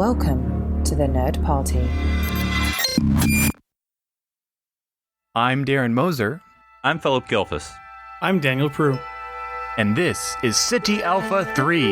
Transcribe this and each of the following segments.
Welcome to the Nerd Party. I'm Darren Moser. I'm Philip Gilfus. I'm Daniel Prue. And this is City Alpha 3.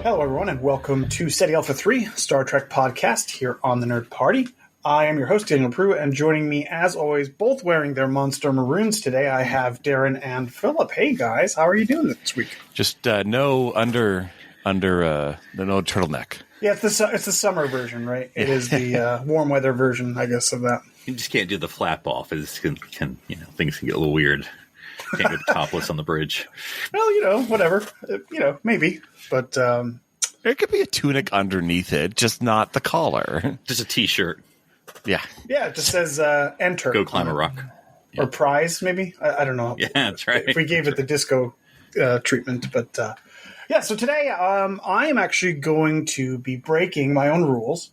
Hello, everyone, and welcome to SETI Alpha 3, Star Trek podcast here on the Nerd Party. I am your host, Daniel Prue, and joining me, as always, both wearing their monster maroons today, I have Darren and Philip. Hey, guys, how are you doing this week? Just no under no turtleneck. Yeah, it's the summer version, right? It is the warm weather version, I guess, of that. You just can't do the flap off. Things can get a little weird. Can't get topless on the bridge. Well, whatever. Maybe. But there could be a tunic underneath it, just not the collar. Just a t-shirt. Yeah. Yeah, it just says enter. Go climb a rock. Or prize, maybe? I don't know. Yeah, that's right. If we gave it the disco treatment. But so today I am actually going to be breaking my own rules.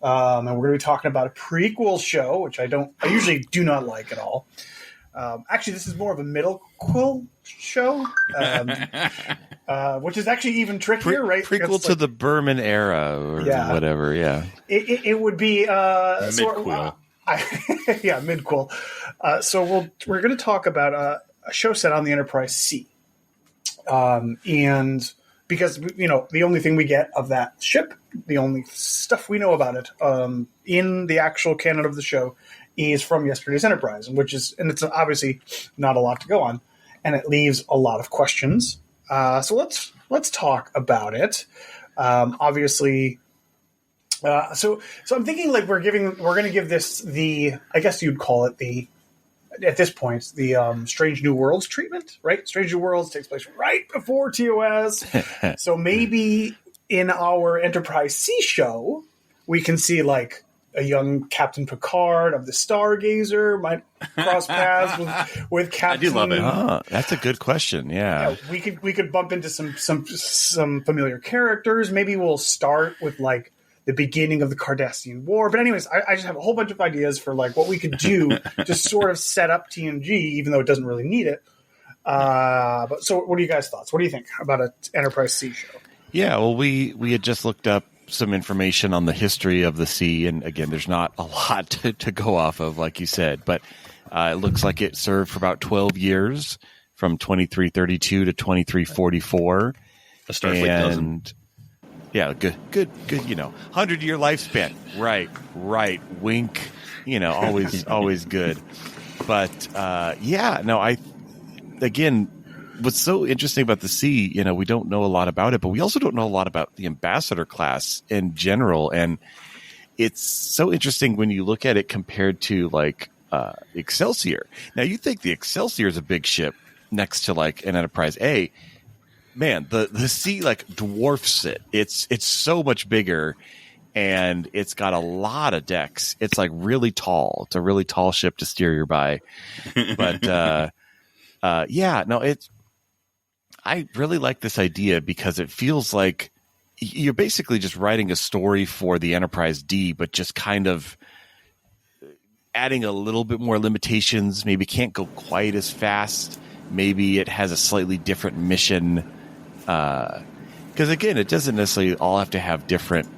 And we're going to be talking about a prequel show, which I usually do not like at all. Actually, this is more of a middle-quel show, which is actually even trickier, right? Prequel to the Berman era or whatever, yeah. It would be... mid-quel. Mid-quel. So we're going to talk about a show set on the Enterprise C. And because, the only thing we get of that ship, the only stuff we know about it in the actual canon of the show is from yesterday's Enterprise, and it's obviously not a lot to go on, and it leaves a lot of questions. So let's talk about it. Obviously, so I'm thinking like we're going to give this I guess you'd call it at this point the Strange New Worlds treatment, right? Strange New Worlds takes place right before TOS, so maybe in our Enterprise C show we can see like a young Captain Picard of the Stargazer might cross paths with Captain. I do love it. That's a good question. Yeah, we could bump into some familiar characters. Maybe we'll start with like the beginning of the Cardassian War. But anyways, I just have a whole bunch of ideas for like what we could do to sort of set up TNG, even though it doesn't really need it. But so, what are you guys' thoughts? What do you think about an Enterprise C show? Yeah, well, we had just looked up some information on the history of the sea, and again, there's not a lot to go off of, like you said, but it looks like it served for about 12 years, from 2332 to 2344. A Starfleet doesn't. Yeah, good, 100-year lifespan. Right. Wink, always good. But again, what's so interesting about the sea, we don't know a lot about it, but we also don't know a lot about the Ambassador class in general. And it's so interesting when you look at it compared to like Excelsior. Now, you think the Excelsior is a big ship next to like an Enterprise A. Man, the sea like dwarfs it. It's so much bigger, and it's got a lot of decks. It's like really tall. It's a really tall ship to steer your by. But I really like this idea because it feels like you're basically just writing a story for the Enterprise D, but just kind of adding a little bit more limitations. Maybe can't go quite as fast. Maybe it has a slightly different mission. Because again, it doesn't necessarily all have to have different,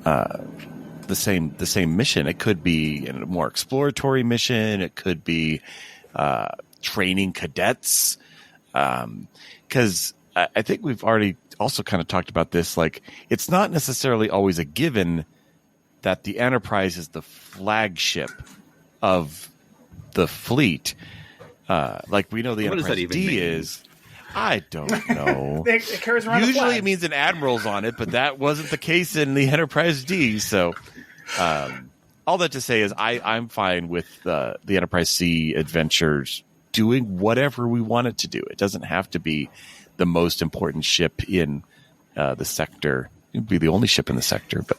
the same mission. It could be a more exploratory mission. It could be training cadets. Because I think we've already also kind of talked about this. Like, it's not necessarily always a given that the Enterprise is the flagship of the fleet. Like we know the Enterprise D is. I don't know. It carries around Usually it means an admiral's on it, but that wasn't the case in the Enterprise D. So, all that to say is I'm fine with the Enterprise C adventures doing whatever we want it to do. It doesn't have to be the most important ship in the sector. It'd be the only ship in the sector, but.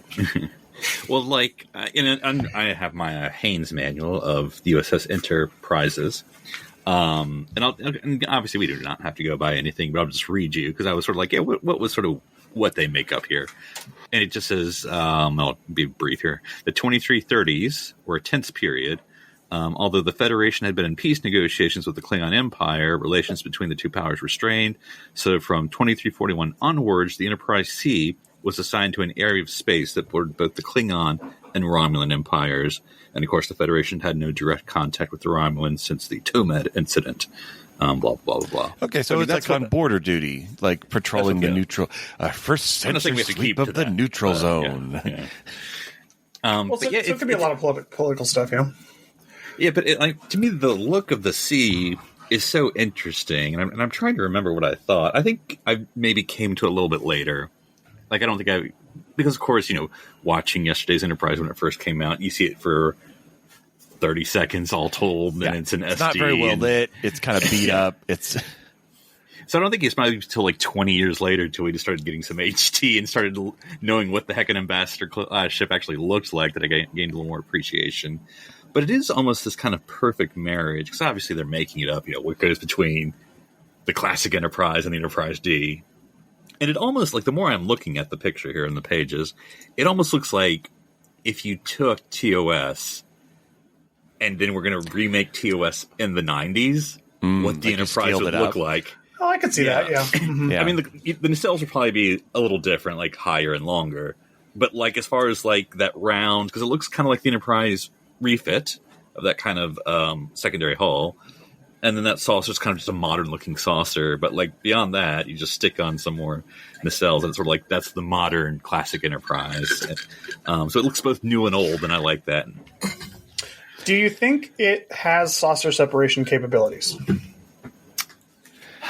Well, like I have my Haynes manual of the USS Enterprises. And obviously we do not have to go by anything, but I'll just read you because I was sort of like, what was sort of what they make up here? And it just says, I'll be brief here. The 2330s were a tense period Although the Federation had been in peace negotiations with the Klingon Empire, relations between the two powers were strained. So from 2341 onwards, the Enterprise C was assigned to an area of space that bordered both the Klingon and Romulan empires. And of course, the Federation had no direct contact with the Romulans since the Tomed incident. Blah, blah, blah, blah. Okay, so it's like on border duty, like patrolling the neutral, first century sweep of the neutral zone. Yeah. So it could be a lot of political stuff, yeah. Yeah, but to me, the look of the sea is so interesting, and I'm trying to remember what I thought. I think I maybe came to it a little bit later. Like, I don't think because of course, watching yesterday's Enterprise when it first came out, you see it for 30 seconds all told, and it's an SD. It's not very well lit. It's kind of beat up. So I don't think it's probably until like 20 years later until we just started getting some HT and started knowing what the heck an ambassador ship actually looked like that I gained a little more appreciation. But it is almost this kind of perfect marriage, because obviously they're making it up, what goes between the classic Enterprise and the Enterprise D. And it almost, like, the more I'm looking at the picture here in the pages, it almost looks like if you took TOS and then we're going to remake TOS in the 90s, what the Enterprise would look like. Oh, I could see that, yeah. Yeah. I mean, the nacelles would probably be a little different, like higher and longer. But, like, as far as, like, that round, because it looks kind of like the Enterprise refit of that kind of secondary hull. And then that saucer is kind of just a modern-looking saucer. But, like, beyond that, you just stick on some more nacelles. And it's sort of like, that's the modern classic Enterprise. So it looks both new and old, and I like that. Do you think it has saucer separation capabilities?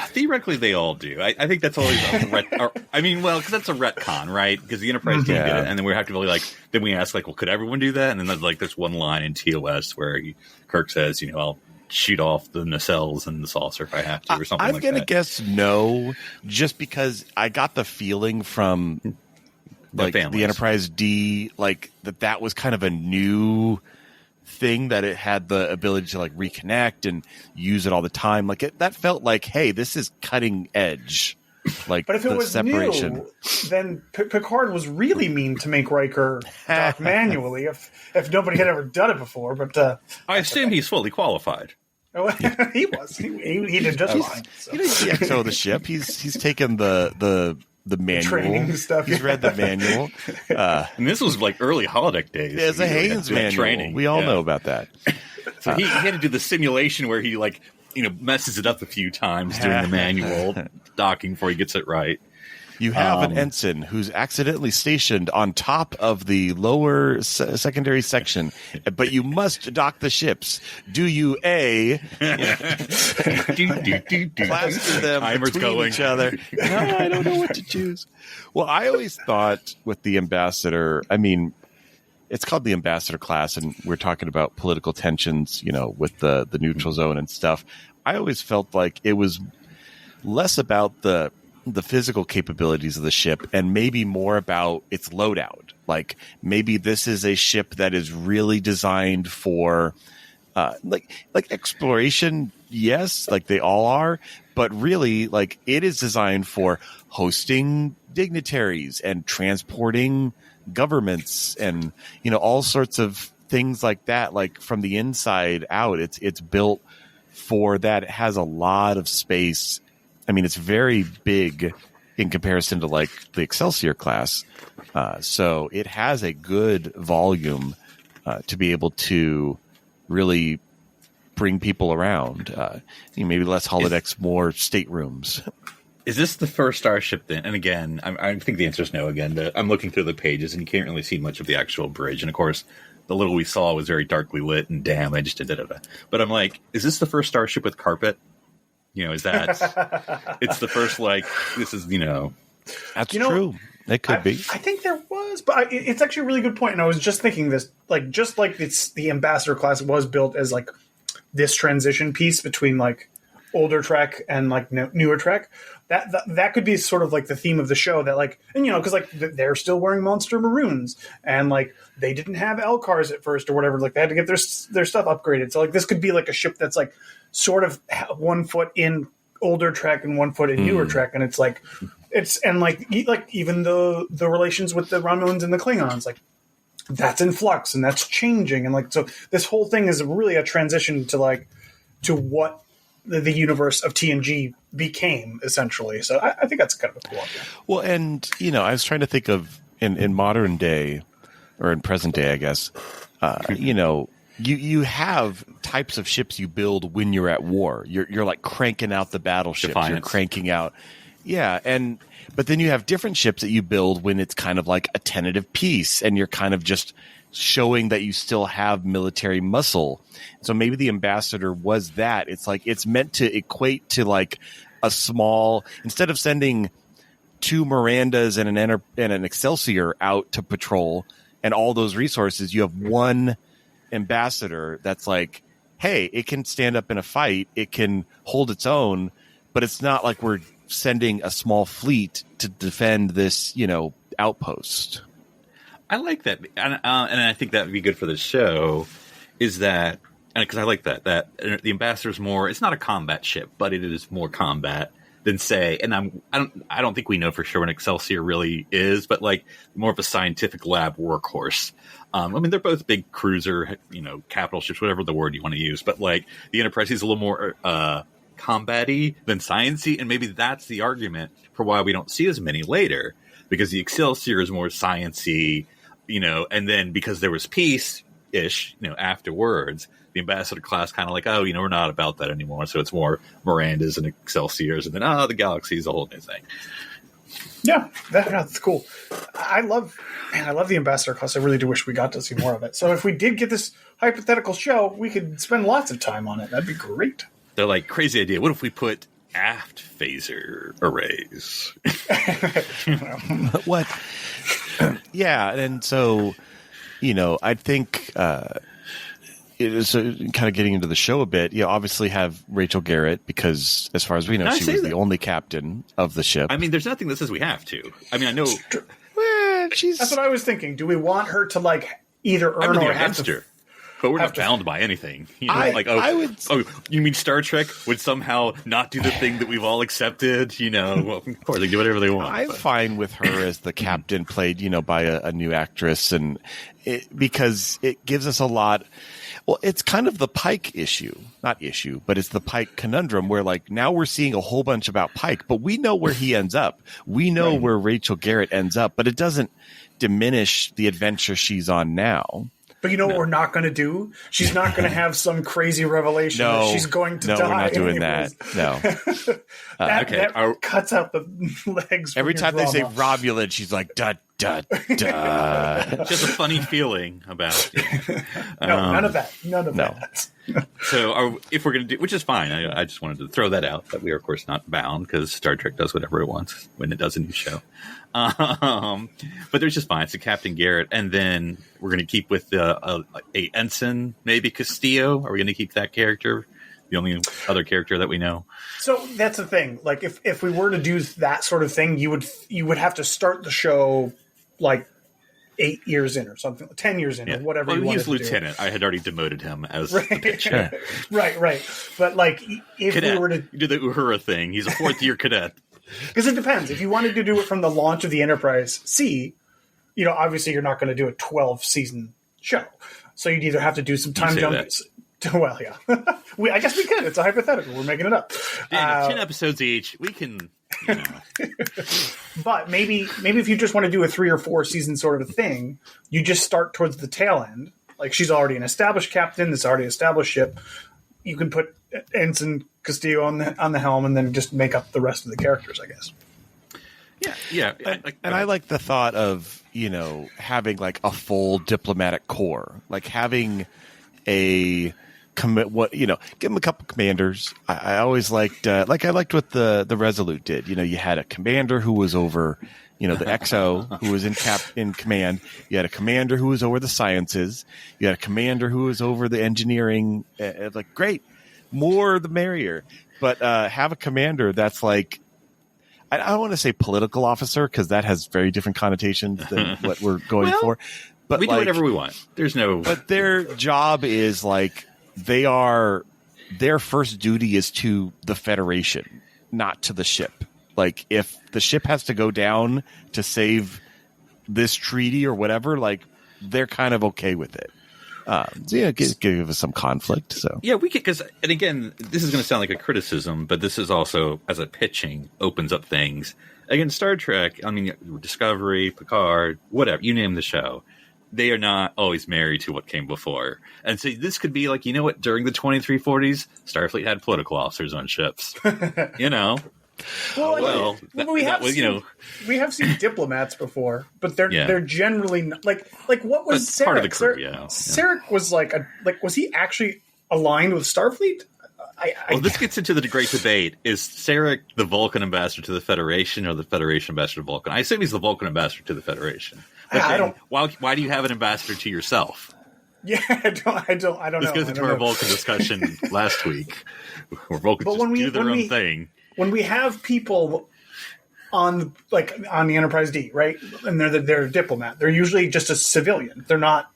Theoretically, they all do. I think that's always because that's a retcon, right? Because the Enterprise did it, and then we have to really then we ask, well, could everyone do that? And then there's one line in TOS where Kirk says, I'll shoot off the nacelles and the saucer if I have to, or something like that. I'm going to guess no, just because I got the feeling from the Enterprise D, that was kind of a new thing, that it had the ability to reconnect and use it all the time. That felt like, hey, this is cutting edge. But if it was separation new, then Picard was really mean to make Riker dock manually if nobody had ever done it before. But I assume he's fully qualified. He was. He did just fine. So. He's the XO of the ship. He's taken the manual. Training stuff. He's read the manual. And this was early holodeck days. It's a Haynes manual. Training. We all know about that. So he had to do the simulation where he messes it up a few times doing the manual docking before he gets it right. You have an ensign who's accidentally stationed on top of the lower secondary section, but you must dock the ships. Do you A, plaster them between each other? No, I don't know what to choose. Well, I always thought with the ambassador, it's called the ambassador class, and we're talking about political tensions, with the neutral zone and stuff. I always felt like it was less about the physical capabilities of the ship and maybe more about its loadout. Maybe this is a ship that is really designed for exploration. Yes, they all are, but really it is designed for hosting dignitaries and transporting governments and all sorts of things like that. From the inside out, it's built for that. It has a lot of space. It's very big in comparison to the Excelsior class. So it has a good volume to be able to really bring people around. Maybe less holodecks, more staterooms. Is this the first starship then? And again, I think the answer is no again. I'm looking through the pages and you can't really see much of the actual bridge. And of course, the little we saw was very darkly lit and damaged. And da-da-da. But I'm like, is this the first starship with carpet? Is that it's the first this is that's true. It could be. I think there was, but it's actually a really good point. And I was just thinking this, just like it's the ambassador class was built as this transition piece between older Trek and newer Trek. That could be sort of the theme of the show that because they're still wearing monster maroons and they didn't have L-cars at first or whatever. They had to get their stuff upgraded. So this could be a ship that's sort of 1 foot in older Trek and 1 foot in newer Trek, and it's even the relations with the Romulans and the Klingons, that's in flux and that's changing, and like so this whole thing is really a transition to what the universe of TNG became essentially. So I think that's kind of a cool idea. Well, and I was trying to think of in modern day or in present day, I guess. You have types of ships you build when you're at war. You're like cranking out the battleships. Defiance. You're cranking out, but then you have different ships that you build when it's kind of like a tentative peace, and you're kind of just showing that you still have military muscle. So maybe the Ambassador was that. It's like it's meant to equate to like a small, instead of sending 2 Mirandas and an Excelsior out to patrol and all those resources, you have one Ambassador that's like, hey, it can stand up in a fight, it can hold its own, but it's not like we're sending a small fleet to defend this, outpost. I like that, and I think that would be good for the show. Is that because I like that the Ambassador's more. It's not a combat ship, but it is more combat than say. And I don't think we know for sure what Excelsior really is, but like more of a scientific lab workhorse. I mean, they're both big cruiser, capital ships, whatever the word you want to use. But like the Enterprise is a little more combat-y than science-y, and maybe that's the argument for why we don't see as many later, because the Excelsior is more science-y, and then because there was peace-ish, afterwards, the Ambassador class kind of like, oh, we're not about that anymore, so it's more Mirandas and Excelsiors, and then, the Galaxy is a whole new thing. Yeah, that's cool. I love the Ambassador class. I really do wish we got to see more of it. So if we did get this hypothetical show, we could spend lots of time on it. That'd be great. They're like, crazy idea. What if we put aft phaser arrays? What? Yeah, and so, I think it is kind of getting into the show a bit. Obviously have Rachel Garrett, because as far as we know, she was the only captain of the ship. I mean, there's nothing that says we have to. I mean, I know. Well, that's what I was thinking. Do we want her to like either earn or have to? Her. But we're not bound by anything. I would. Oh, you mean Star Trek would somehow not do the thing that we've all accepted? Well, of course, they do whatever they want. I'm fine with her as the captain, played, by a new actress, and because it gives us a lot. Well, it's kind of the Pike but it's the Pike conundrum where like now we're seeing a whole bunch about Pike, but we know where he ends up. We know where Rachel Garrett ends up, but it doesn't diminish the adventure she's on now. But what we're not going to do? She's not going to have some crazy revelation that she's going to die. No, we're not doing that. No. that cuts out the legs. Every time they say Romulan, she's like, duh, duh, duh. Just a funny feeling about it. None of that. None of that. So if we're going to do, which is fine, I just wanted to throw that out, that we are, of course, not bound, because Star Trek does whatever it wants when it does a new show. But there's just fine. It's a Captain Garrett, and then we're going to keep with a ensign, maybe Castillo. Are we going to keep that character? The only other character that we know. So that's the thing. Like, if we were to do that sort of thing, you would have to start the show like 8 years in or something, 10 years in, or whatever. Well, you wanted he's to lieutenant. do. I had already demoted him as the pitcher. Right. But like, if cadet. we were to do the Uhura thing, he's a 4th-year cadet. Because it depends. If you wanted to do it from the launch of the Enterprise C, obviously you're not going to do a 12-season show. So you'd either have to do some time jumps. Well, yeah. I guess we could. It's a hypothetical. We're making it up. 10 episodes each. We can, But maybe if you just want to do a 3 or 4 season sort of a thing, you just start towards the tail end. Like, she's already an established captain. It's already an established ship. You can put Ensign Castillo on the helm, and then just make up the rest of the characters, I guess. Yeah. I like the thought of having like a full diplomatic corps, like having a give them a couple commanders. I always liked I liked what the Resolute did. You had a commander who was over the XO, who was in command. You had a commander who was over the sciences. You had a commander who was over the engineering. Like, great, more the merrier. But have a commander that's like, I don't want to say political officer, because that has very different connotations than what we're going for. But we do whatever we want. There's no. But their job is like, their first duty is to the Federation, not to the ship. Like, if the ship has to go down to save this treaty or whatever, like, they're kind of okay with it. So yeah, give us some conflict. So yeah, we could, and again, this is going to sound like a criticism, but this is also, as a pitching, opens up things. Again, Star Trek, I mean, Discovery, Picard, whatever, you name the show, they are not always married to what came before. And so this could be like, you know what, during the 2340s, Starfleet had political officers on ships. You know? Well, we have seen diplomats before, but they're generally not, like what was Sarek? Part of the crew, yeah. Sarek was was he actually aligned with Starfleet? This gets into the great debate: is Sarek the Vulcan ambassador to the Federation, or the Federation ambassador to Vulcan? I assume he's the Vulcan ambassador to the Federation. But I don't. Why do you have an ambassador to yourself? Yeah, I don't know. This goes into our Vulcan discussion last week, where Vulcans do their own thing. When we have people on the Enterprise D, right, and they're a diplomat, they're usually just a civilian. They're not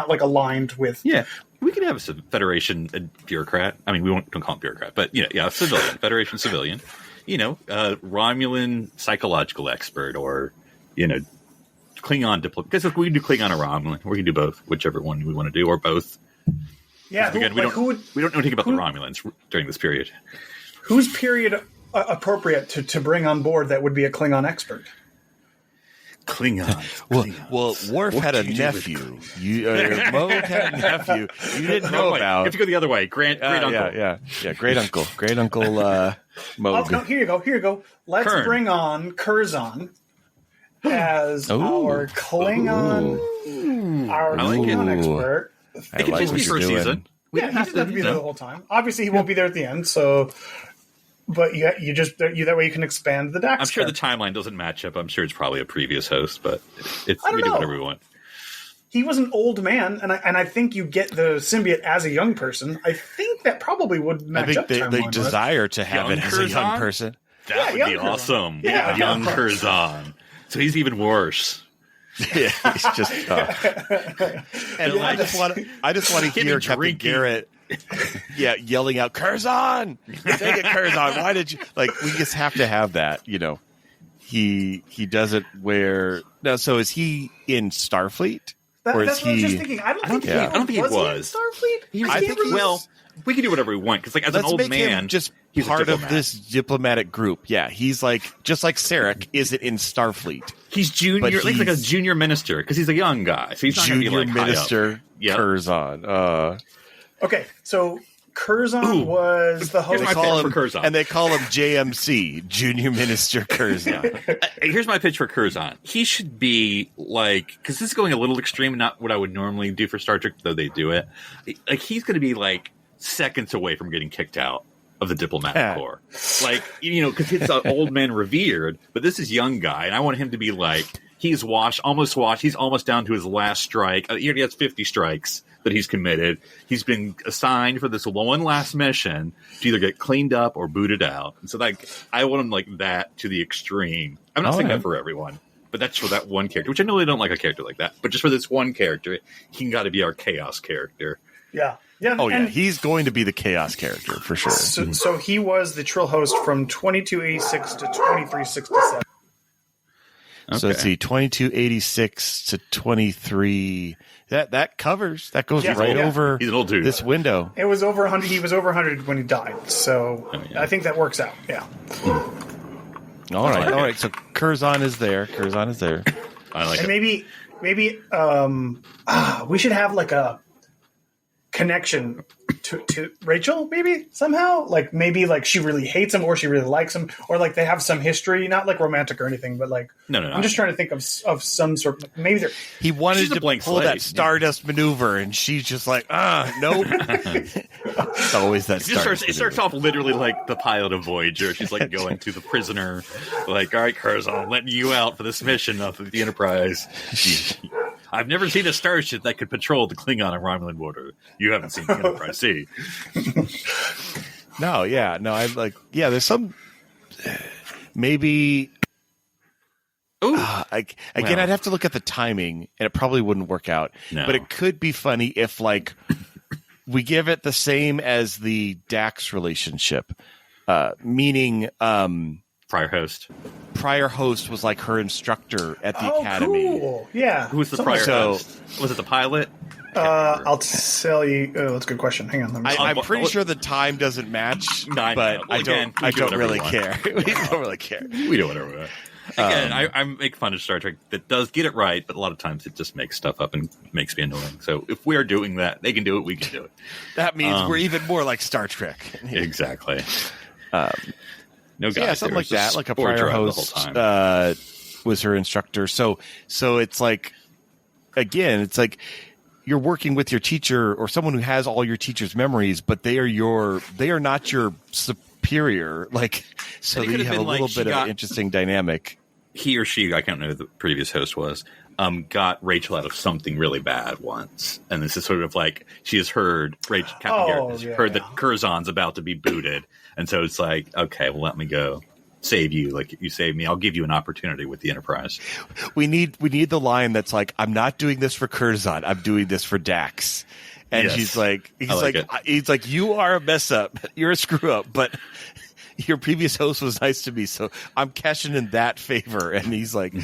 like aligned with. Yeah, we can have a Federation bureaucrat. I mean, don't call him bureaucrat, but a civilian, Federation civilian. Romulan psychological expert, or Klingon diplomat. Because if we can do Klingon or Romulan, we can do both, whichever one we want to do, or both. Yeah, we don't know anything about the Romulans during this period. Who's period appropriate to bring on board that would be a Klingon expert? Klingon. Well, Worf had a nephew. Mo had a nephew. You didn't know about. You have to go the other way. Great uncle. Yeah. Great uncle. Mo. No, here you go. Let's bring on Curzon as our Klingon, Klingon expert. It could just be for a season. He doesn't have to be there the whole time. Obviously, he won't be there at the end. So. But you that way you can expand the Dax. I'm sure the timeline doesn't match up. I'm sure it's probably a previous host, but we do whatever we want. He was an old man, and I think you get the symbiote as a young person. I think that probably would match up. I think they desire to have it as a young person. That would be awesome. Yeah, young Curzon. So he's even worse. Yeah, he's just. And I just want to hear Captain Garret. Yelling out, Curzon! Take it, Curzon! Why did you... we just have to have that, He doesn't wear... No, so is he in Starfleet? Or is that's what I was just thinking. I don't think he was. He in Starfleet? We can do whatever we want, because as an old man... just he's part of this diplomatic group. Yeah, he's just like Sarek isn't in Starfleet. He's junior, like a junior minister, because he's a young guy. So he's not going to be junior minister Curzon. Okay, so Curzon was the host. Here's my pitch for Curzon. And they call him JMC, Junior Minister Curzon. Here's my pitch for Curzon. He should be because this is going a little extreme, not what I would normally do for Star Trek, though they do it. He's going to be seconds away from getting kicked out of the diplomatic corps. Because he's an old man revered, but this is young guy, and I want him to be he's almost washed. He's almost down to his last strike. He already has 50 strikes that he's committed. He's been assigned for this one last mission to either get cleaned up or booted out. And so I want him that to the extreme. I'm not saying that for everyone, but that's for that one character, which I know they don't like a character like that. But just for this one character, he got to be our chaos character. Yeah. He's going to be the chaos character for sure. So he was the Trill host from 2286 to 2367. Okay. So let's see, 2286 to 23. That covers. That goes over. He's an old dude. This window. It was over 100. He was over 100 when he died. So I think that works out. Yeah. All right. So Curzon is there. I like it. And maybe we should have a connection to Rachel, maybe somehow, maybe she really hates him or she really likes him, or they have some history, not romantic or anything, but no. I'm just trying to think of some sort of maybe he wanted to pull that Stardust maneuver, and she's just nope. It's always that. It starts off literally like the pilot of Voyager. She's going to the prisoner, all right, Curzon, I'm letting you out for this mission of the Enterprise. I've never seen a starship that could patrol the Klingon and Romulan border. You haven't seen the Enterprise C. No. There's some maybe. I'd have to look at the timing, and it probably wouldn't work out. No. But it could be funny if we give it the same as the Dax relationship, meaning prior host. Prior host was like her instructor at the academy. Cool. Yeah. Who was the prior host? Was it the pilot? I'll tell you. Oh, that's a good question. Hang on. Let me I'm pretty sure the time doesn't match, I but know. I don't really care. We don't really care. We do whatever we want. Again, I make fun of Star Trek that does get it right, but a lot of times it just makes stuff up and makes me annoying. So if we are doing that, they can do it, we can do it. That means we're even more like Star Trek. Exactly. No, So yeah, something like that, like a spore prior drug the host whole time. was her instructor. So it's like, again, it's like you're working with your teacher or someone who has all your teacher's memories, but they are not your superior. Like, so you have a little bit of an interesting dynamic. He or she, I can't know who the previous host was, got Rachel out of something really bad once. And this is sort of like she has heard Captain Garrett has heard that Curzon's about to be booted. And so it's like, okay, well, let me go save you. Like, you saved me. I'll give you an opportunity with the Enterprise. We need the line that's like, I'm not doing this for Curzon. I'm doing this for Dax. And Yes. he's like, it. you are a mess up. You're a screw up, but your previous host was nice to me, so I'm cashing in that favor. And he's like,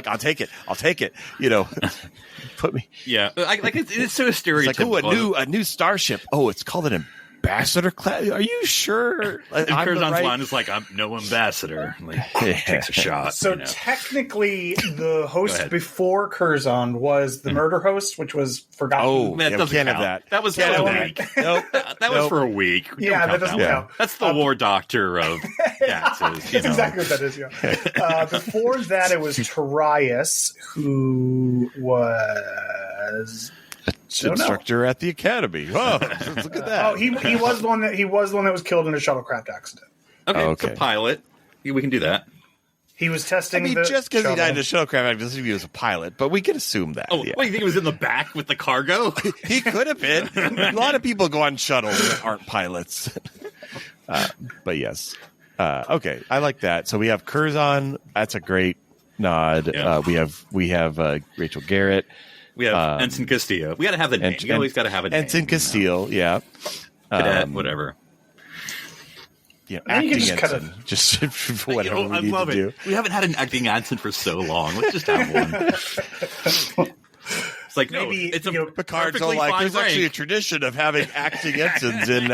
I'll take it. You know, put me. Yeah, it's so stereotypical. It's like, a new starship. Oh, it's called an ambassador class. Are you sure? And Curzon's line is like, I'm no ambassador. Like, takes a shot. So technically, the host before Curzon was the murder host, which was forgotten. Oh, that doesn't can't count. have that. That was for Can't a have week. that. That was for a week. Yeah, that doesn't count. That's the war doctor of Dax's. That's exactly what that is, yeah. Before that, it was Tarius, who was Instructor at the academy. Oh, look at that. Oh, he was the one that was killed in a shuttlecraft accident. Okay. The pilot. We can do that. He was testing. Just because he died in a shuttlecraft accident doesn't mean he was a pilot, but we can assume that. Oh, yeah. what, you think he was in the back with the cargo? He could have been. A lot of people go on shuttles that aren't pilots. But yes. Okay, I like that. So we have Curzon. That's a great nod. Yeah. We have Rachel Garrett. We have Ensign Castillo. We got to have the name. You always got to have a name. Ensign Castillo, yeah. Cadet, whatever. Yeah, acting ensign. Just whatever we need to do. We haven't had an acting ensign for so long. Let's just have one. It's like, Maybe, it's a Picard's perfectly all like, fine there's actually a tradition of having acting ensigns in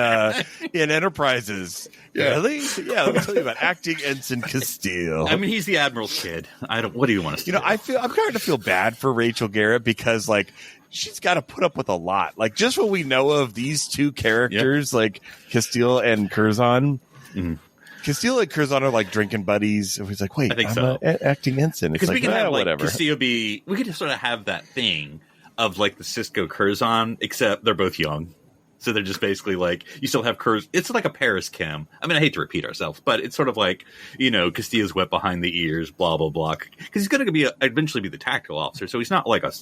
Enterprises. Yeah. Really? Yeah, let me tell you about acting ensign Castillo. I mean, he's the Admiral's kid. What do you want us to do? I'm starting to feel bad for Rachel Garrett because, like, she's got to put up with a lot. Like, just what we know of these two characters, like Castillo and Curzon. Mm-hmm. Castillo and Curzon are like drinking buddies. And he's like, wait, I think I'm so. Acting ensign. It's Because like, we can have like whatever. Castillo be. We could just sort of have that thing of like the Cisco Curzon, except they're both young. So they're just basically like, you still have Curzon. It's like a Paris Kim. I mean, I hate to repeat ourselves, but it's sort of like, Castillo's wet behind the ears, blah, blah, blah. Because he's going to eventually be the tactical officer. So he's not like a,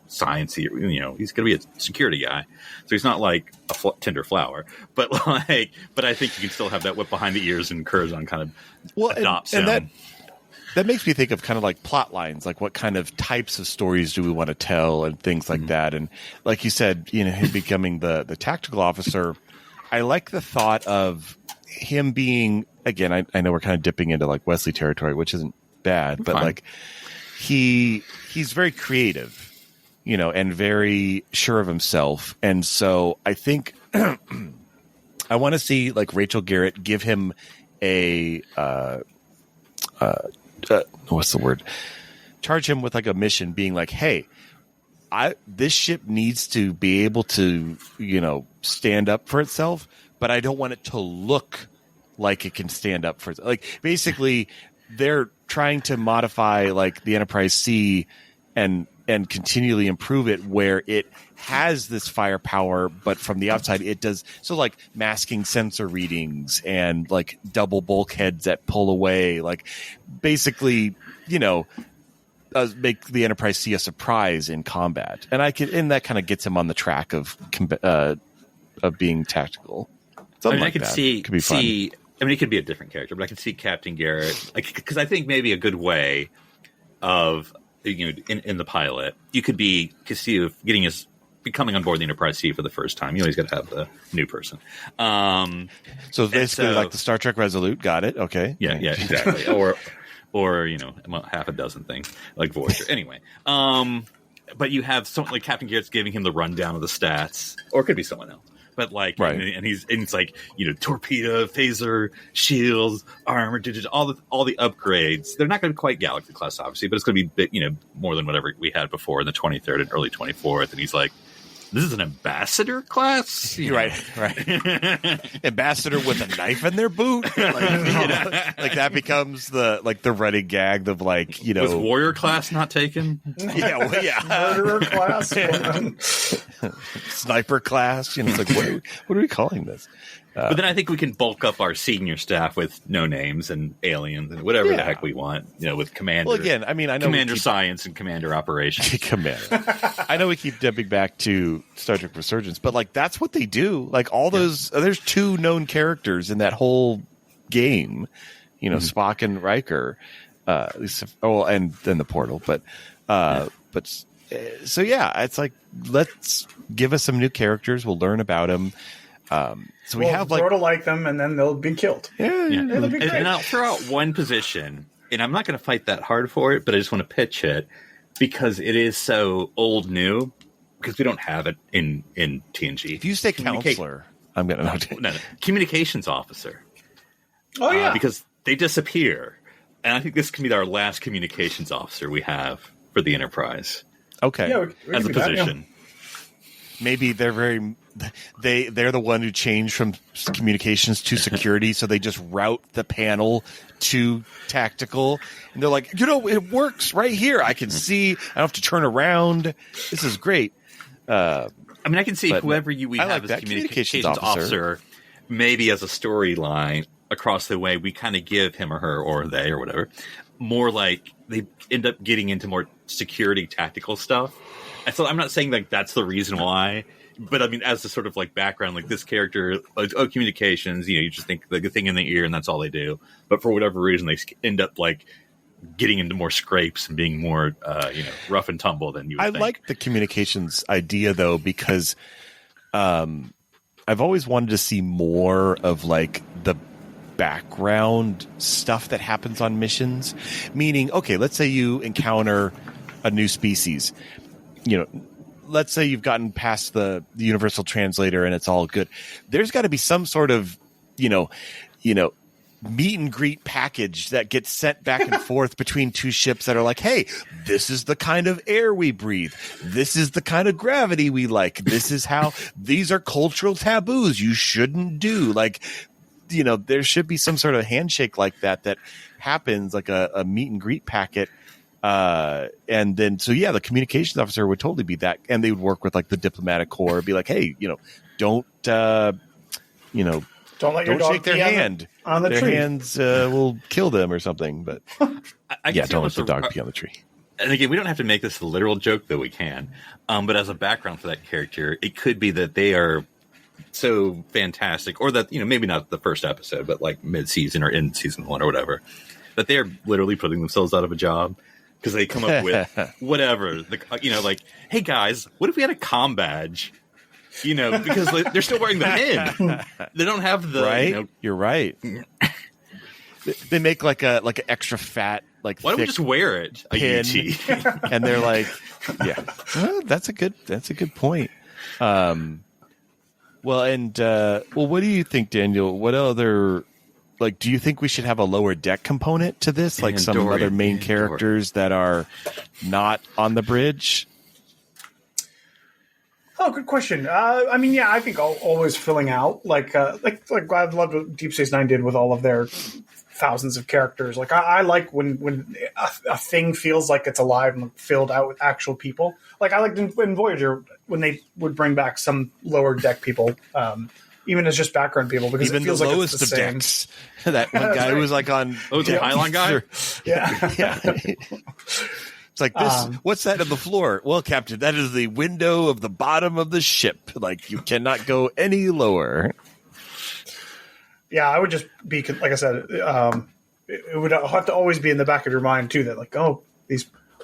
science, he's going to be a security guy. So he's not like a tender flower. But I think you can still have that wet behind the ears and Curzon kind of adopts him. That makes me think of kind of like plot lines, like what kind of types of stories do we want to tell and things like that. And like you said, him becoming the tactical officer, I like the thought of him being, again, I know we're kind of dipping into like Wesley territory, which isn't bad, but like he's very creative, and very sure of himself. And so I think I want to see like Rachel Garrett give him a, what's the word? Charge him with like a mission being like, hey, this ship needs to be able to, stand up for itself, but I don't want it to look like it can stand up for itself. Like basically they're trying to modify like the Enterprise C and continually improve it where it has this firepower, but from the outside it does. So like masking sensor readings and like double bulkheads that pull away, like basically, make the Enterprise see a surprise in combat. And that kind of gets him on the track of being tactical. Something I could see, it could be fun. It could be a different character, but I could see Captain Garrett, because I think maybe a good way of, in the pilot, you could be Castillo getting his coming on board the Enterprise C for the first time. You always got to have the new person. So it's basically like the Star Trek Resolute. Got it. Okay. Yeah, exactly. or half a dozen things like Voyager. Anyway, but you have someone like Captain Garrett's giving him the rundown of the stats, or it could be someone else. But like, right. and it's like, torpedo, phaser, shields, armor, all the upgrades. They're not going to be quite Galaxy class, obviously, but it's going to be more than whatever we had before in the 23rd and early 24th. And he's like, this is an ambassador class? Right. Ambassador with a knife in their boot. Like that becomes the running gag of Was warrior class not taken? Yeah. Murderer class. Sniper class. It's like, what are we calling this? But then I think we can bulk up our senior staff with no names and aliens and whatever the heck we want, with Commander. Well, again, I mean, I know Commander Science and Commander Operations. Commander. I know we keep dipping back to Star Trek Resurgence, but that's what they do. Like all those, there's two known characters in that whole game, Spock and Riker, and then the Portal. So yeah, it's like, let's give us some new characters. We'll learn about them. So we have grow to like them, and then they'll be killed. Yeah. It'll be great. And I'll throw out one position, and I'm not going to fight that hard for it, but I just want to pitch it because it is so old new. Because we don't have it in TNG. If you say counselor, I'm going to no, communications officer. Oh yeah, because they disappear, and I think this can be our last communications officer we have for the Enterprise. Okay, yeah, we as a can do that, position. Maybe they're the one who changed from communications to security, so they just route the panel to tactical, and they're like, it works right here. I can see. I don't have to turn around. This is great. I mean, I can see whoever we have as communications officer, maybe as a storyline across the way, we kind of give him or her or they or whatever more like they end up getting into more security tactical stuff. And so I'm not saying that's the reason why, but I mean, as a sort of background, this character, communications, you just think the thing in the ear and that's all they do. But for whatever reason, they end up getting into more scrapes and being more, rough and tumble than you would think. I like the communications idea though, because I've always wanted to see more of the background stuff that happens on missions. Meaning, okay, let's say you encounter a new species. Let's say you've gotten past the universal translator and it's all good. There's got to be some sort of, meet and greet package that gets sent back and forth between two ships that are like, hey, this is the kind of air we breathe. This is the kind of gravity we like. This is how these are cultural taboos you shouldn't do. There should be some sort of handshake like that happens, like a meet and greet packet. And then, the communications officer would totally be that. And they would work with the diplomatic corps, be like, hey, don't let your dog shake their hand on the their tree. Hands will kill them or something. But don't let the dog pee on the tree. And again, we don't have to make this a literal joke, though we can. But as a background for that character, it could be that they are so fantastic, or that, maybe not the first episode, but mid-season or in season 1 or whatever, that they are literally putting themselves out of a job. Because they come up with whatever, hey guys, what if we had a comm badge? Because they're still wearing the pin. They don't have the right. You're right. They make like an extra fat why don't we just wear it? Pin, and they're like, yeah, that's a good point. Well, what do you think, Daniel? What other? Do you think we should have a lower deck component to this? Some other main characters that are not on the bridge? Oh, good question. I think always filling out. I loved what Deep Space Nine did with all of their thousands of characters. I like when a thing feels like it's alive and filled out with actual people. I liked in Voyager when they would bring back some lower deck people. Even as just background people, because even it feels the like lowest it's the of same. decks. That one guy who was on. The Pylon guy. Yeah. It's like this. What's that on the floor? Well, Captain, that is the window of the bottom of the ship. You cannot go any lower. Yeah, I would just be like I said. It would have to always be in the back of your mind too. That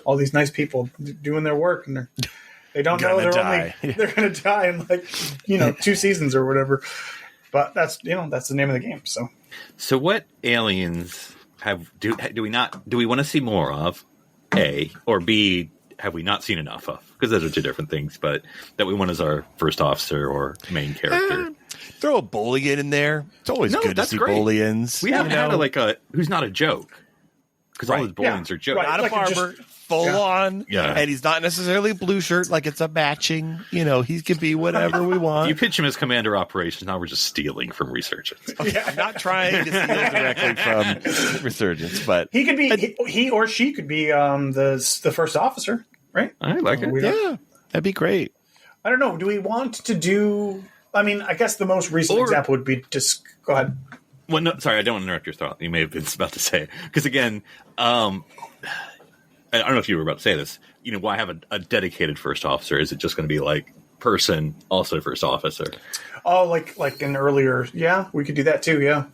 all these nice people doing their work and they're They don't know they're going to die in like 2 seasons or whatever. But that's the name of the game. So what aliens do we want to see more of? A, or B, have we not seen enough of? Because those are two different things. But that we want as our first officer or main character. Throw a Bolian in there. It's always good to see great. Bolians. We haven't had a who's not a joke. Because all his Bolians are jokes. Right. Not a barber, full on. Yeah. And he's not necessarily blue shirt, like it's a matching. He can be whatever we want. You pitch him as commander operations, now we're just stealing from Resurgence. I'm not trying to steal directly from Resurgence, but he could be he or she could be the first officer, right? I like it. Yeah, that'd be great. I don't know. Do we want to do? I mean, I guess the most recent example would be just go ahead. Well, no, sorry, I don't want to interrupt your thought. You may have been about to say because again, I don't know if you were about to say this. Why have a dedicated first officer? Is it just going to be like person also first officer? Oh, like an earlier. Yeah, we could do that too. Yeah.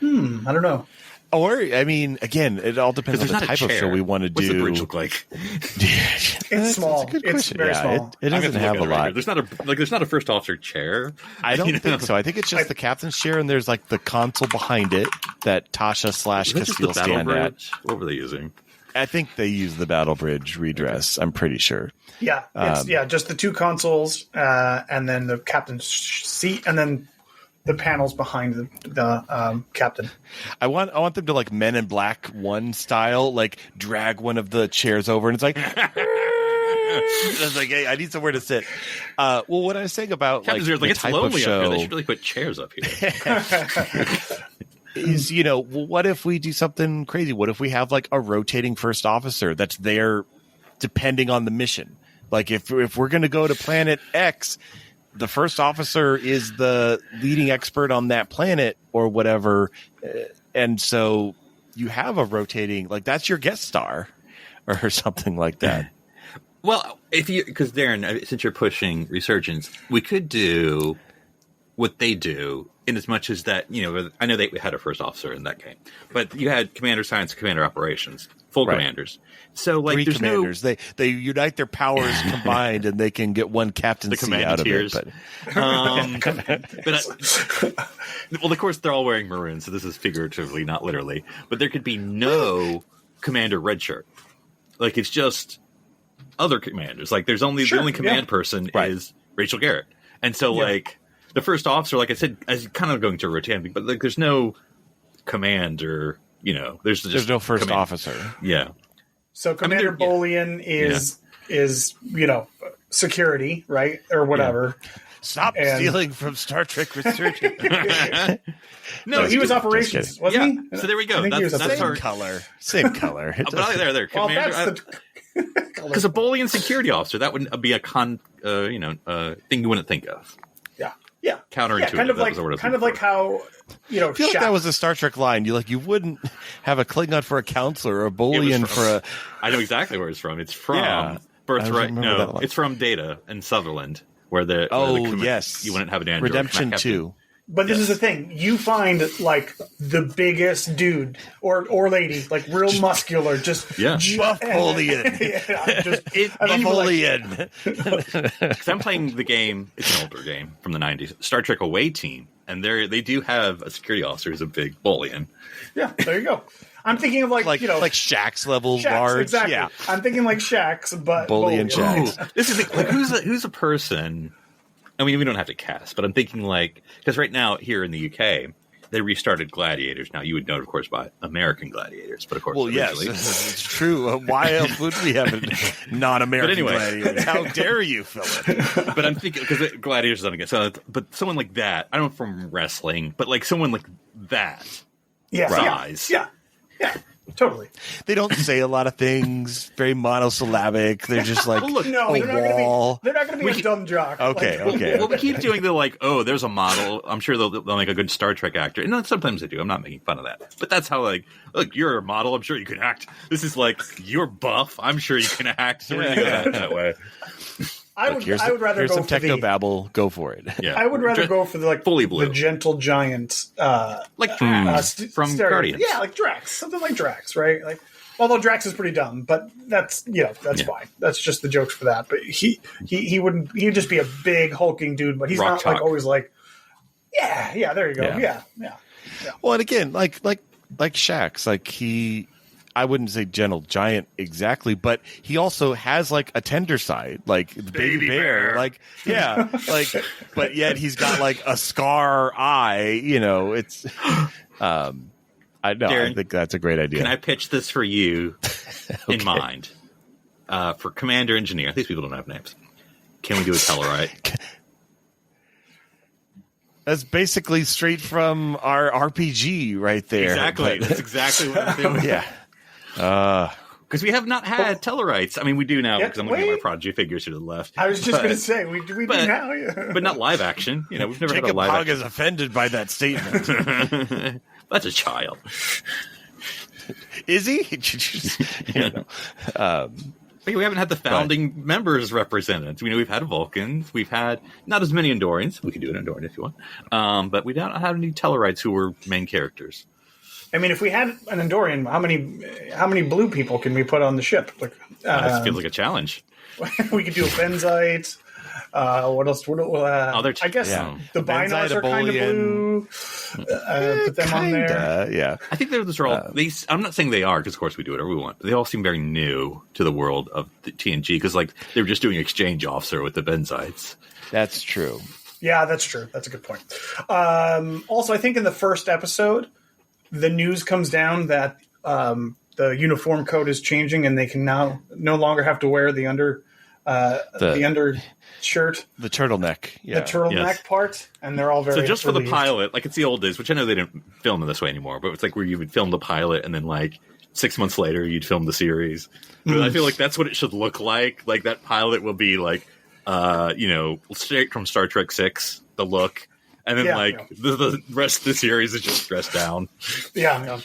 I don't know. Or, I mean, again, it all depends on the type of show we want to do. What's the bridge look like? It's small. It's very small. It doesn't have a lot. There's not a first officer chair. I don't think so. I think it's just the captain's chair, and there's like the console behind it that Tasha / Castillo stand at. What were they using? I think they use the Battle Bridge redress. I'm pretty sure. Yeah, just the 2 consoles, and then the captain's seat, and then the panels behind the captain. I want them to like Men in Black 1 style, like drag one of the chairs over, and it's like. It's like, hey, I need somewhere to sit. Well, what I was saying about Captain's the it's type lonely of show up here. They should really put chairs up here. is, what if we do something crazy? What if we have like a rotating first officer that's there depending on the mission? Like if we're going to go to planet X, the first officer is the leading expert on that planet or whatever. And so you have a rotating, like that's your guest star or something like that. Well, because Darren, since you're pushing Resurgence, we could do what they do in as much as that, I know they had a first officer in that game, but you had Commander Science and Commander Operations, full commanders. So like 3 commanders, they unite their powers combined and they can get one captaincy out of it. Well, of course, they're all wearing maroon, so this is figuratively, not literally. But there could be no Commander Redshirt. Like, it's just other commanders. Like, the only command person is Rachel Garrett. And so, like, the first officer, like I said, as kind of going to rotating, but like, there's no command or, there's no first officer. Yeah. So Commander Bolian is security, right? Or whatever. Yeah. Stop stealing from Star Trek Resurgence. No, he was operations, wasn't he? So there we go. That's same color. Same color. There. Because a Bolian security officer, that wouldn't be a thing you wouldn't think of. Yeah. Counterintuitive. Yeah, kind of like how, I feel like that was a Star Trek line. You wouldn't have a Klingon for a counselor or a Bolian for a... I know exactly where it's from. It's from Birthright. No, it's from Data and Sutherland, where the yes, you wouldn't have an android. Redemption 2. But this is the thing. You find, like, the biggest dude or lady, like, real muscular, just... Buff Bolian. Bolian. Because I'm playing the game, it's an older game from the 90s, Star Trek Away Team, and they do have a security officer who's a big Bolian. Yeah, there you go. I'm thinking of, like Shaxx level large. Exactly. Yeah. I'm thinking like Shaxx, but... Bolian Shaxx. This is like, who's a person... I mean, we don't have to cast, but I'm thinking because right now here in the UK, they restarted Gladiators. Now, you would know, of course, by American Gladiators, but of course, yes, it's true. Why else would we have non-American Gladiators? How dare you, Philip? But I'm thinking, because Gladiators is on again. So, but someone like that, I don't know from wrestling, but like someone like that size. Yeah. Totally. They don't say a lot of things. Very monosyllabic. They're just like they're not going to be a dumb jock. Okay. Well, we keep doing there's a model. I'm sure they'll make a good Star Trek actor. And sometimes they do. I'm not making fun of that. But that's how look, you're a model. I'm sure you can act. This is like, you're buff. I'm sure you can act. So we're going to go that way. I would rather here's go some for technobabble. Go for it. Yeah. I would rather go for fully the gentle giant, like Drax from stereo. Guardians. Yeah, like Drax, something like Drax, right? Like Although Drax is pretty dumb, but that's fine. That's just the jokes for that. But he wouldn't. He'd just be a big hulking dude, but he's Rock not chalk. like always like, yeah. There you go. Yeah. Well, and again, like Shax, like I wouldn't say gentle giant exactly, but he also has like a tender side, like the baby bear. Like, yeah, like, but yet he's got like a scar eye, it's, I know, Darren, I think that's a great idea. Can I pitch this for you in mind? For commander engineer, these people don't have names. Can we do a Tellarite? That's basically straight from our RPG right there. Exactly. But, That's exactly what I'm doing. yeah. Because we have not had Tellarites. I mean, we do now because I'm looking at my wait. Prodigy figures here to the left. I was just going to say we do now, but not live action. We've never had a Jacob live Hogg action. is offended by that statement. That's a child. Is he? But we haven't had the founding members represented. We've had Vulcans. We've had not as many Andorians. We could do an Andorian if you want. But we don't have any Tellarites who were main characters. I mean, if we had an Andorian, how many blue people can we put on the ship? Like, This feels like a challenge. we could do a Benzite. What else? I guess the Binos are kind of blue. Put them on there. Yeah. I think those are all. I'm not saying they are, because of course we do whatever we want. But they all seem very new to the world of the TNG, because like they were just doing exchange officer with the Benzites. That's true. Yeah, that's true. That's a good point. Also, I think in the first episode, the news comes down that the uniform code is changing, and they can now no longer have to wear the undershirt, the turtleneck, the turtleneck part, and they're all very. So just for relieved. the pilot, like it's the old days, which I know they didn't film in this way anymore, but it's like where you would film the pilot, and then like 6 months later you'd film the series. But I feel like that's what it should look like. Like that pilot will be like, straight from Star Trek 6, the look. And then, the rest of the series is just dressed down. Yeah.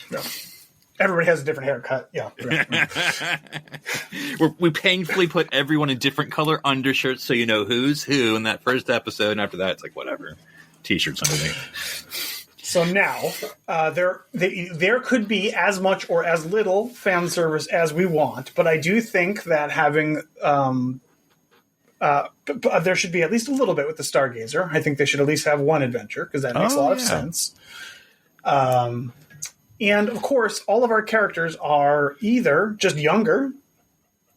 Everybody has a different haircut. Yeah. We painfully put everyone in different color undershirts so you know who's who in that first episode. And after that, it's like, whatever. T-shirts underneath. So now, there could be as much or as little fan service as we want. But I do think that having... there should be at least a little bit with the Stargazer. I think they should at least have one adventure, because that makes a lot of sense. And of course, all of our characters are either just younger.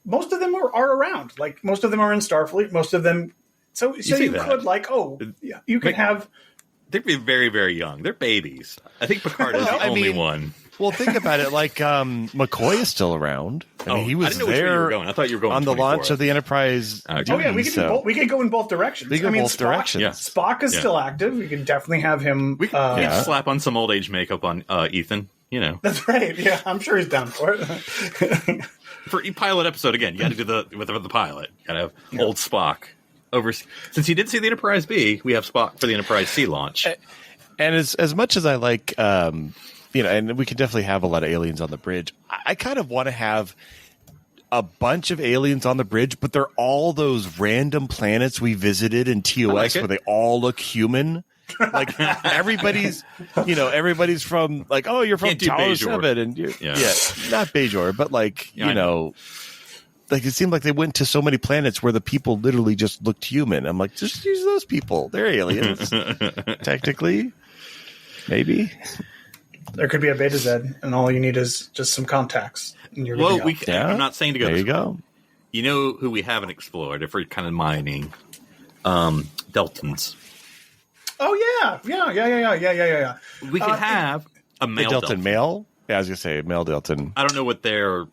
Most of them are around. Like most of them are in Starfleet. Most of them. So you could you could have. They'd be very, very young. They're babies. I think Picard is the only one. Well, think about it. Like McCoy is still around. I mean, he was I didn't know which way you there were going. I thought you were going on the launch of the Enterprise. We could go in both directions. We could go both directions. Yeah. Spock is still active. We can definitely have him. We could slap on some old age makeup on Ethan. That's right. Yeah, I'm sure he's down for it. For pilot episode again, you got to do with the pilot. You got to have old Spock over. Since you did see the Enterprise B, we have Spock for the Enterprise C launch. And as much as I like, and we can definitely have a lot of aliens on the bridge. I kind of want to have a bunch of aliens on the bridge, but they're all those random planets we visited in TOS where they all look human. Like everybody's from like, oh, you're from Tower 7, and not Bajor, but like like it seemed like they went to so many planets where the people literally just looked human. I'm like, just use those people; they're aliens, technically, maybe. There could be a Beta Z, and all you need is just some contacts. And you're good to go. I'm not saying to go. There you go. You know who we haven't explored if we're kind of mining? Deltans. Oh yeah. We could have a male Deltan male. Yeah, I was gonna say male Deltan. I don't know what their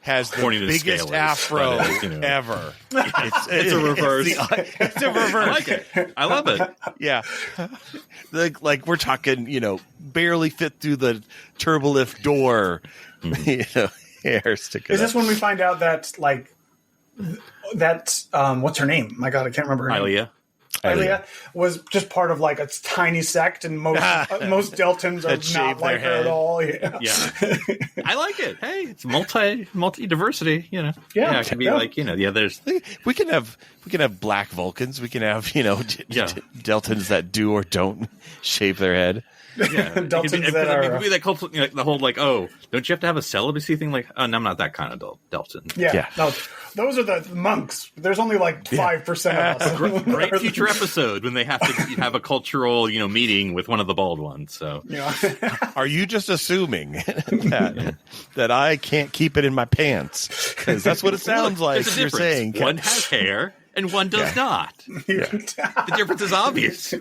has the biggest afro ever. It's a reverse. It's a reverse. I like it. I love it. Yeah, like we're talking, barely fit through the turbolift door. Hair sticking. Is this when we find out that what's her name? My God, I can't remember her name. Ilea was just part of like a tiny sect, and most Deltans are not like her at all. Yeah. I like it. Hey, it's multi diversity. It can be there's we can have black Vulcans. We can have Deltans that do or don't shave their head. Yeah, Deltons that are... It could be that cultural, the whole oh, don't you have to have a celibacy thing? Like, oh, no, I'm not that kind of Delton. Yeah. No, those are the monks. There's only 5% of us. Great future episode when they have to have a cultural, meeting with one of the bald ones. So, are you just assuming that I can't keep it in my pants? Because that's what it sounds like you're saying. One has hair and one does not. The difference is obvious.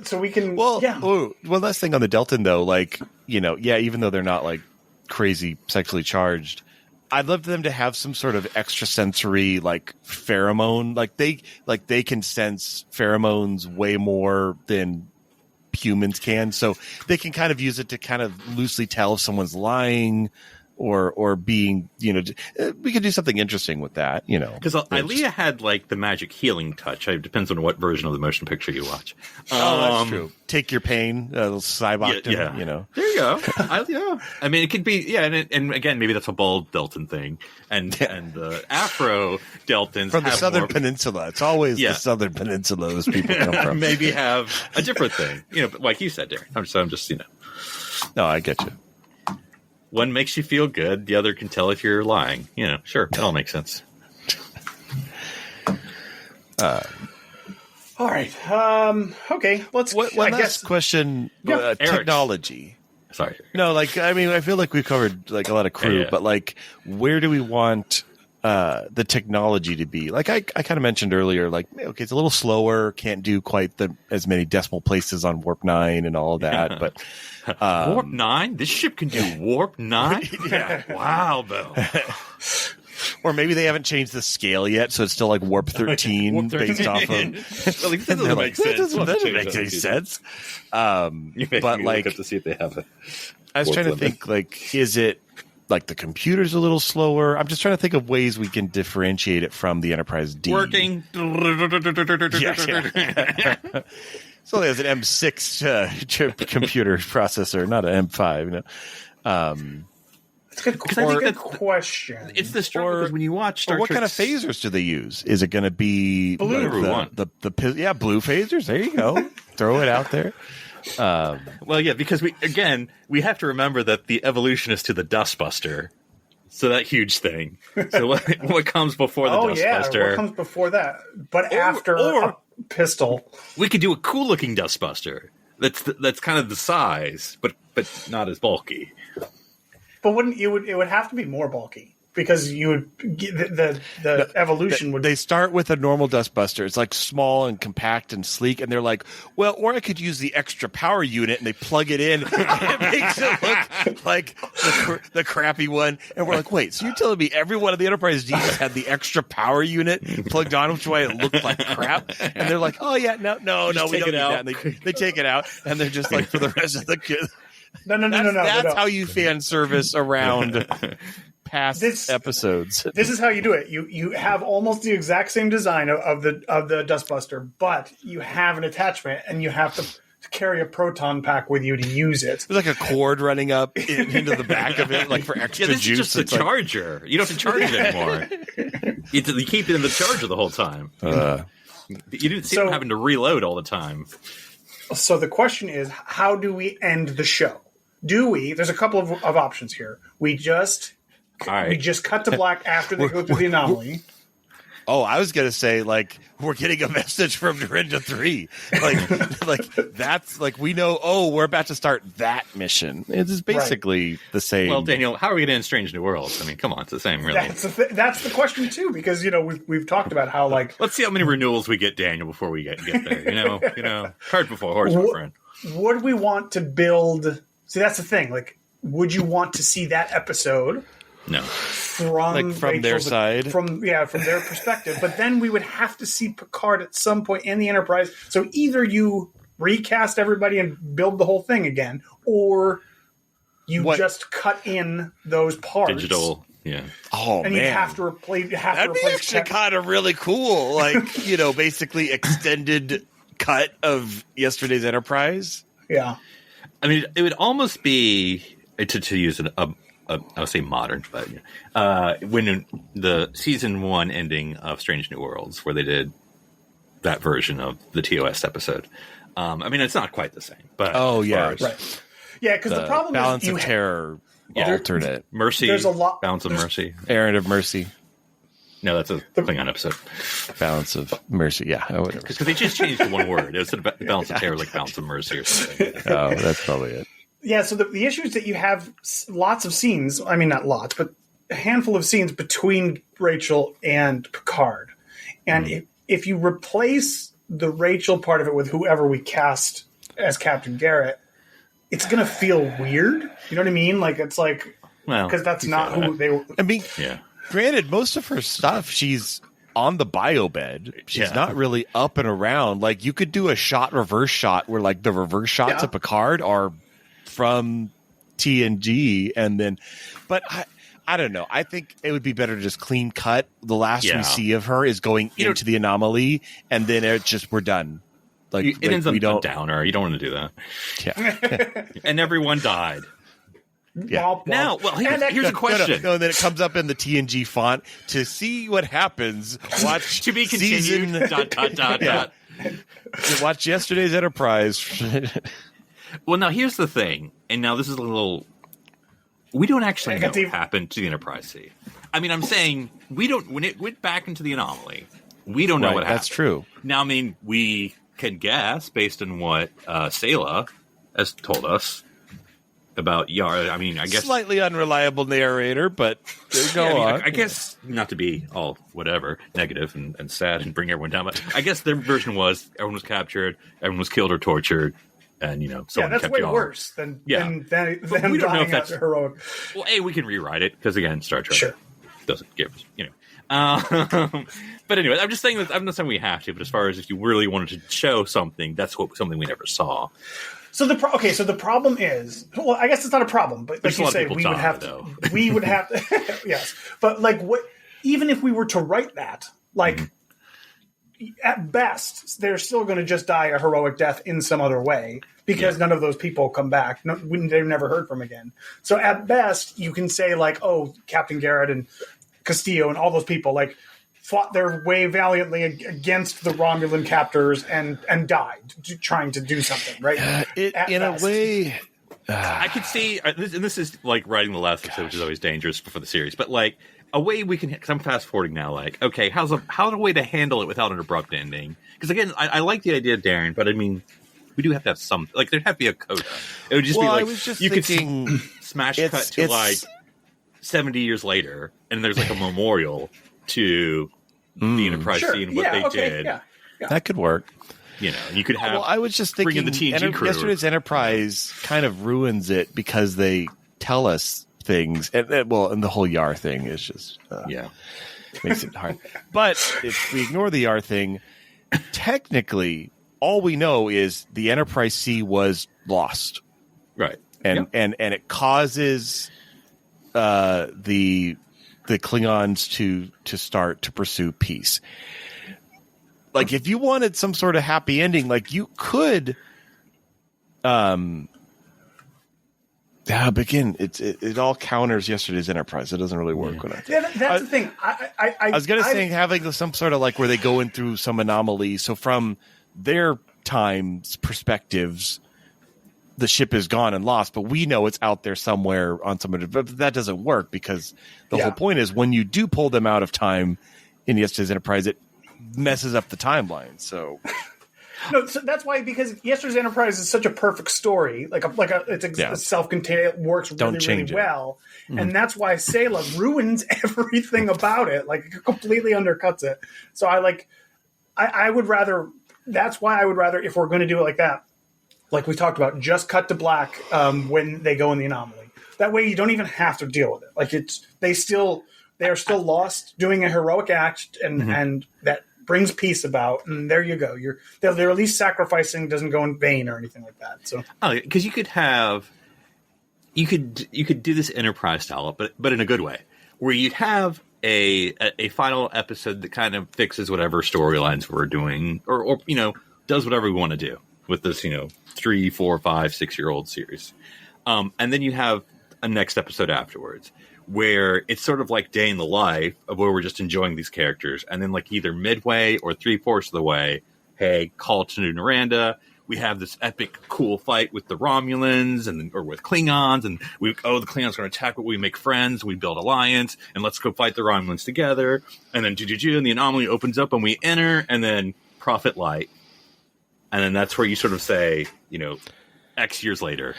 So we can. One last thing on the Delton though, even though they're not crazy sexually charged, I'd love them to have some sort of extrasensory pheromone. They can sense pheromones way more than humans can, so they can kind of use it to kind of loosely tell if someone's lying or being, we could do something interesting with that, Because Ilea had the magic healing touch. It depends on what version of the motion picture you watch. That's true. Take your pain, a little Cybok, There you go. I mean, it could be, and again, maybe that's a bald Delton thing. And the Afro Deltons from the Southern Peninsula. It's always the Southern Peninsula those people come from. Maybe have a different thing, like you said, Derek. I'm just, No, I get you. One makes you feel good. The other can tell if you're lying. Sure. That all makes sense. All right. Okay. Let's. One last question. Technology. Sorry. No, I feel like we've covered a lot of crew, but where do we want the technology to be? I kind of mentioned earlier, okay, it's a little slower, can't do quite as many decimal places on Warp 9 and all of that, but Warp 9? This ship can do Warp 9? Yeah. Wow, though. Or maybe they haven't changed the scale yet, so it's still Warp 13, Warp 13. based off of. That doesn't make sense. That doesn't make any sense. But look up to see if they have it. I was trying to think, is it the computer's a little slower? I'm just trying to think of ways we can differentiate it from the Enterprise D. Working. So it has an M6 computer processor, not an M5. That's a good question. It's the struggle because when you watch Star what Trek, kind of phasers do they use? Is it going to be blue? Blue phasers. There you go. Throw it out there. Because we have to remember that the evolution is to the Dustbuster. So that huge thing. So what comes before the Dustbuster? What comes before that? But after a pistol, we could do a cool looking Dustbuster. That's kind of the size, but not as bulky. But it would have to be more bulky because you would the evolution would. They start with a normal Dustbuster. It's small and compact and sleek, and they're or I could use the extra power unit, and they plug it in, and it makes it look like the crappy one. And we're wait, so you're telling me every one of the Enterprise Ds had the extra power unit plugged on, which way it looked like crap? And they're oh yeah, no, we don't need that. And they take it out, and they're just for the rest of the kids. No. That's how you fan service around past episodes. This is how you do it. You have almost the exact same design of the Dustbuster, but you have an attachment, and you have to carry a proton pack with you to use it. There's a cord running up into the back of it, for extra this juice. Is just a charger. You don't have to charge it anymore. You keep it in the charger the whole time. You didn't see them having to reload all the time. So the question is, how do we end the show? There's a couple of options here. We just cut to black after they go through the anomaly. Oh, I was gonna say we're getting a message from Dorinda 3. That's we know. Oh, we're about to start that mission. It's basically the same. Well, Daniel, how are we gonna end Strange New Worlds? I mean, come on, it's the same, really. That's the question too, because we've talked about how let's see how many renewals we get, Daniel, before we get there. Cart before horse, my friend. Would we want to build? See, that's the thing. Would you want to see that episode? No. From their side? From their perspective. But then we would have to see Picard at some point in the Enterprise. So either you recast everybody and build the whole thing again, or you just cut in those parts. Digital, yeah. Oh, and man. you have to replace. That'd be actually kind of really cool. Basically extended cut of yesterday's Enterprise. Yeah. I mean, it would almost be, to use I would say modern, but when the season 1 ending of Strange New Worlds, where they did that version of the TOS episode. I mean, it's not quite the same, but right. Yeah, because the problem balance is of terror alternate mercy. There's a lot balance of mercy. errand of mercy. No, that's a Klingon episode. Balance of mercy. Yeah, whatever. Because they just changed the one word. Instead of balance of terror, like balance of mercy or something. Oh, that's probably it. Yeah, so the issue is that you have lots of scenes. I mean, not lots, but a handful of scenes between Rachel and Picard. And if you replace the Rachel part of it with whoever we cast as Captain Garrett, it's going to feel weird. You know what I mean? Like, it's like, because that's not who they were. I mean, yeah. Granted, most of her stuff, she's on the bio bed. She's not really up and around. Like, you could do a reverse shot where, like, the reverse shots of Picard are from TNG, and then, but I don't know. I think it would be better to just clean cut. The last we see of her is going into the anomaly, and then we're done. Like, it ends up a downer. You don't want to do that. Yeah. And everyone died. Yeah. Now, here's a question. No, and then it comes up in the TNG font. To see what happens, watch to be continued. Dot. Watch yesterday's Enterprise. Well, now here's the thing, and now this is a little. We don't actually know what happened to the Enterprise C. I mean, I'm saying we don't. When it went back into the anomaly, we don't know what happened. That's true. Now, I mean, we can guess based on what Sayla has told us about Yar. I mean, I guess slightly unreliable narrator, but go on. I guess not to be all whatever negative and sad and bring everyone down, but I guess their version was everyone was captured, everyone was killed or tortured. And someone that's kept way Yar. worse than we don't know if that's heroic. Well, we can rewrite it because again, Star Trek doesn't give But anyway, I'm just saying that I'm not saying we have to. But as far as if you really wanted to show something, that's something we never saw. So the problem is, well, I guess it's not a problem, but like you say, we would have to. Yes, but like what? Even if we were to write that, like. At best, they're still going to just die a heroic death in some other way because none of those people come back. They're never heard from again. So at best, you can say like, oh, Captain Garrett and Castillo and all those people like fought their way valiantly against the Romulan captors and died trying to do something, right? In a way, I could see, and this is like writing the last episode, which is always dangerous for the series, but like. A way we can, because I'm fast forwarding now. Like, okay, how's a way to handle it without an abrupt ending? Because again, I like the idea, Darren, but I mean, we do have to have some. Like, there'd have to be a coda. It would just be like you could smash cut to like 70 years later, and there's like a memorial to the Enterprise scene, what they did. Yeah. That could work. You could have. Well, I was just thinking, the TNG crew. Yesterday's Enterprise kind of ruins it because they tell us things, and the whole Yar thing is just makes it hard. But if we ignore the Yar thing, technically, all we know is the Enterprise C was lost, right? And it causes the Klingons to start to pursue peace. Like, if you wanted some sort of happy ending, like you could. But again, it all counters yesterday's Enterprise. It doesn't really work when I think. Yeah, that's the thing. I was going to say having some sort of like where they go in through some anomaly. So from their time's perspectives, the ship is gone and lost, but we know it's out there somewhere on some. But that doesn't work because the whole point is when you do pull them out of time in yesterday's Enterprise, it messes up the timeline. So. No, so that's why, because Yesterday's Enterprise is such a perfect story, it's self-contained, it works really well, and that's why Sayla ruins everything about it, like it completely undercuts it. So I would rather. That's why I would rather, if we're going to do it like that, like we talked about, just cut to black when they go in the anomaly. That way, you don't even have to deal with it. Like they are still lost doing a heroic act, and that brings peace about, and there you go. They're at least sacrificing doesn't go in vain or anything like that. So, because you could do this Enterprise style, but in a good way, where you'd have a final episode that kind of fixes whatever storylines we're doing, or does whatever we want to do with this 3, 4, 5, 6-year-old series, and then you have a next episode afterwards where it's sort of like day in the life of where we're just enjoying these characters. And then like either midway or 3/4 of the way, hey, call to New Naranda. We have this epic, cool fight with the Romulans or with Klingons, and the Klingons are going to attack, but we make friends, we build alliance, and let's go fight the Romulans together. And then and the anomaly opens up, and we enter, and then Prophet Light, and then that's where you sort of say, X years later,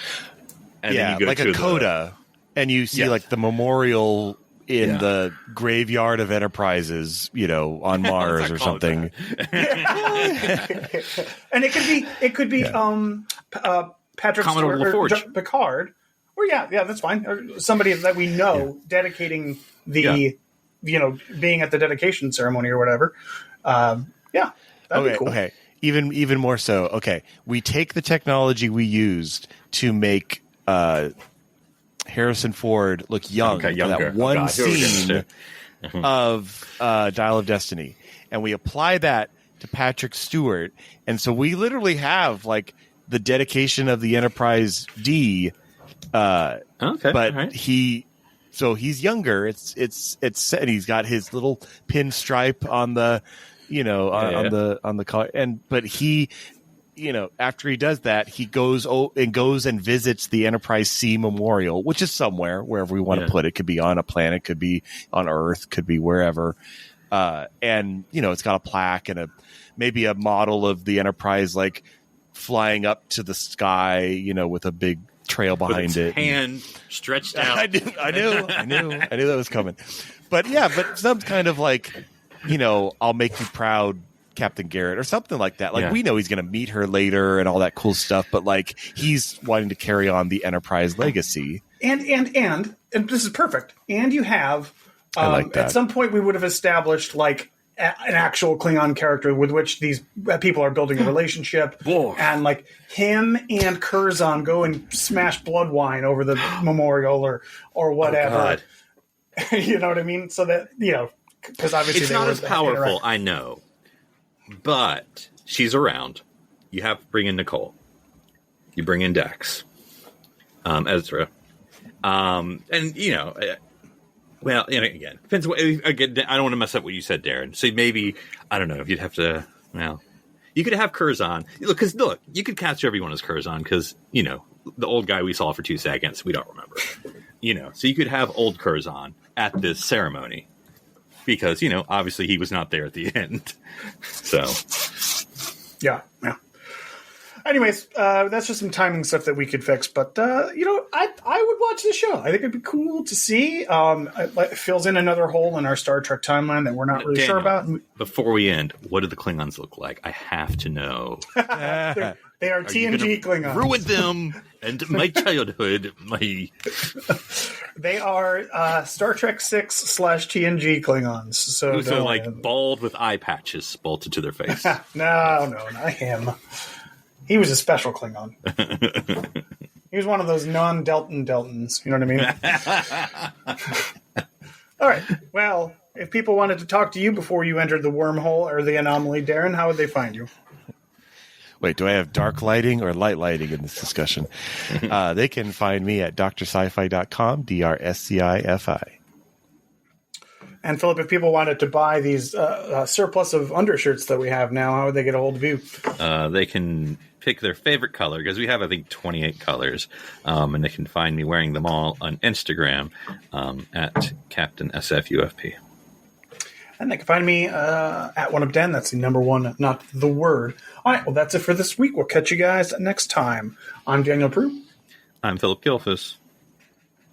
and then you go like to a coda, and you see like the memorial in the graveyard of Enterprises, on Mars or something. And it could be Patrick Commodore Stewart LaForge. or Picard, or that's fine. Or somebody that we know dedicating the, being at the dedication ceremony or whatever. That'd be cool. Okay, even more so. Okay, we take the technology we used to make Harrison Ford look young for that one scene of Dial of Destiny, and we apply that to Patrick Stewart, and so we literally have like the dedication of the Enterprise D. But right. he's younger. It's set, and he's got his little pinstripe on the on the collar, but he. After he does that, he goes and visits the Enterprise C Memorial, which is somewhere, wherever we want to put it. Could be on a planet, could be on Earth, could be wherever. And, it's got a plaque and maybe a model of the Enterprise, like flying up to the sky, with a big trail behind it. Hand stretched out. I knew that was coming. But some kind of like, I'll make you proud, Captain Garrett, or something like that. Like we know he's going to meet her later and all that cool stuff, but like he's wanting to carry on the Enterprise legacy. And this is perfect. And you have I like that. At some point we would have established like an actual Klingon character with which these people are building a relationship, and like him and Curzon go and smash blood wine over the memorial or whatever. Oh, you know what I mean? So that because obviously it's not as powerful. I know. But she's around. You have to bring in Nicole. You bring in Dax. Ezra. And, well, again, depends. Again, I don't want to mess up what you said, Darren. So maybe, I don't know if you'd have to, you could have Curzon. Look, you could cast everyone as Curzon because, the old guy we saw for 2 seconds, we don't remember. So you could have old Curzon at this ceremony. Because, obviously he was not there at the end. So. Yeah. Anyways, that's just some timing stuff that we could fix. But, I would watch the show. I think it'd be cool to see. It fills in another hole in our Star Trek timeline that we're not really sure about. Before we end, what do the Klingons look like? I have to know. They are TNG Klingons. Ruin them and my childhood. They are Star Trek 6/TNG Klingons. So they're like bald with eye patches bolted to their face. No, not him. He was a special Klingon. He was one of those non-Deltons. You know what I mean? All right. Well, if people wanted to talk to you before you entered the wormhole or the anomaly, Darren, how would they find you? Wait, do I have dark lighting or light lighting in this discussion? They can find me at drsci-fi.com, DRSCIFI. And Philip, if people wanted to buy these surplus of undershirts that we have now, how would they get a hold of you? They can pick their favorite color, because we have, I think, 28 colors. And they can find me wearing them all on Instagram at Captain SFUFP. And they can find me at 1UpDen. That's the number one, not the word. All right, well, that's it for this week. We'll catch you guys next time. I'm Daniel Prue. I'm Philip Gilfus.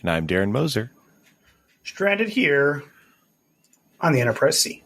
And I'm Darren Moser. Stranded here on the Enterprise C.